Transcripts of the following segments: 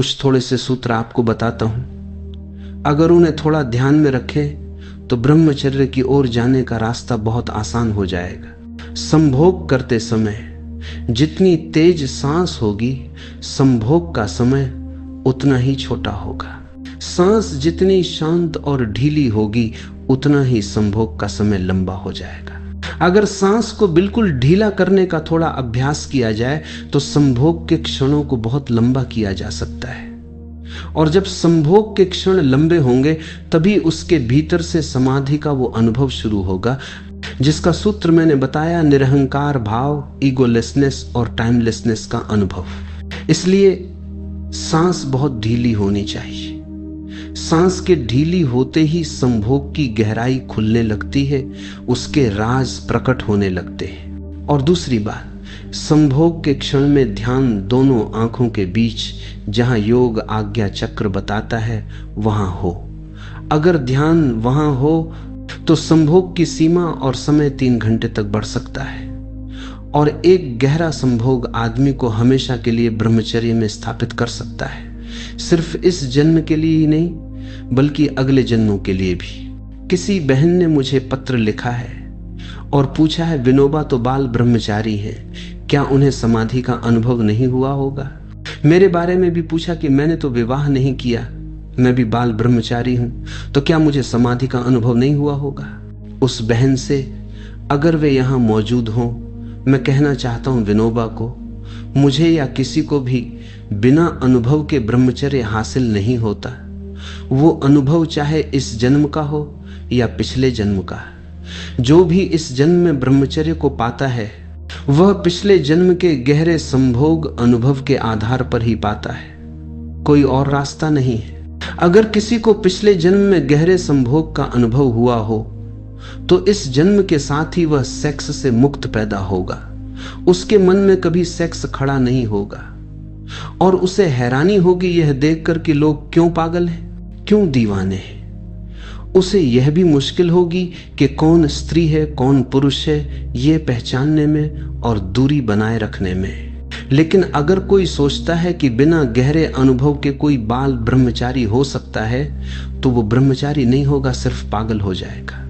कुछ थोड़े से सूत्र आपको बताता हूं। अगर उन्हें थोड़ा ध्यान में रखें तो ब्रह्मचर्य की ओर जाने का रास्ता बहुत आसान हो जाएगा। संभोग करते समय जितनी तेज सांस होगी, संभोग का समय उतना ही छोटा होगा। सांस जितनी शांत और ढीली होगी, उतना ही संभोग का समय लंबा हो जाएगा। अगर सांस को बिल्कुल ढीला करने का थोड़ा अभ्यास किया जाए तो संभोग के क्षणों को बहुत लंबा किया जा सकता है। और जब संभोग के क्षण लंबे होंगे, तभी उसके भीतर से समाधि का वो अनुभव शुरू होगा, जिसका सूत्र मैंने बताया, निरहंकार भाव, ईगोलेसनेस और टाइमलेसनेस का अनुभव। इसलिए सांस बहुत ढीली होनी चाहिए। सांस के ढीली होते ही संभोग की गहराई खुलने लगती है, उसके राज प्रकट होने लगते हैं। और दूसरी बात, संभोग के क्षण में ध्यान दोनों आंखों के बीच, जहां योग आज्ञा चक्र बताता है, वहां हो। अगर ध्यान वहां हो तो संभोग की सीमा और समय 3 घंटे तक बढ़ सकता है। और एक गहरा संभोग आदमी को हमेशा के लिए ब्रह्मचर्य में स्थापित कर सकता है। सिर्फ इस जन्म के लिए ही नहीं, बल्कि अगले जन्मों के लिए भी। किसी बहन ने मुझे पत्र लिखा है और पूछा है, विनोबा तो बाल ब्रह्मचारी हैं, क्या उन्हें समाधि का अनुभव नहीं हुआ होगा? मेरे बारे में भी पूछा कि मैंने तो विवाह नहीं किया, मैं भी बाल ब्रह्मचारी हूं, तो क्या मुझे समाधि का अनुभव नहीं हुआ होगा? उस बहन से, अगर वे यहां मौजूद हों, मैं कहना चाहता हूं विनोबा को, मुझे या किसी को भी बिना अनुभव के ब्रह्मचर्य हासिल नहीं होता। वो अनुभव चाहे इस जन्म का हो या पिछले जन्म का। जो भी इस जन्म में ब्रह्मचर्य को पाता है, वह पिछले जन्म के गहरे संभोग अनुभव के आधार पर ही पाता है, कोई और रास्ता नहीं है। अगर किसी को पिछले जन्म में गहरे संभोग का अनुभव हुआ हो, तो इस जन्म के साथ ही वह सेक्स से मुक्त पैदा होगा। उसके मन में कभी सेक्स खड़ा नहीं होगा और उसे हैरानी होगी यह देखकर कि लोग क्यों पागल हैं, क्यों दीवाने हैं। उसे यह भी मुश्किल होगी कि कौन स्त्री है, कौन पुरुष है, ये पहचानने में और दूरी बनाए रखने में। लेकिन अगर कोई सोचता है कि बिना गहरे अनुभव के कोई बाल ब्रह्मचारी हो सकता है, तो वो ब्रह्मचारी नहीं होगा, सिर्फ पागल हो जाएगा।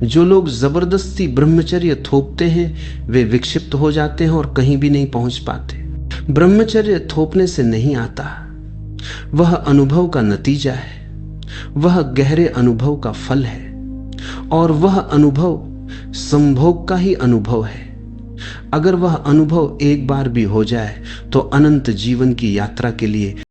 जो लोग जबरदस्ती ब्रह्मचर्य थोपते हैं, वे विक्षिप्त हो जाते हैं और कहीं भी नहीं पहुंच पाते। ब्रह्मचर्य थोपने से नहीं आता, वह अनुभव का नतीजा है, वह गहरे अनुभव का फल है, और वह अनुभव संभोग का ही अनुभव है। अगर वह अनुभव एक बार भी हो जाए तो अनंत जीवन की यात्रा के लिए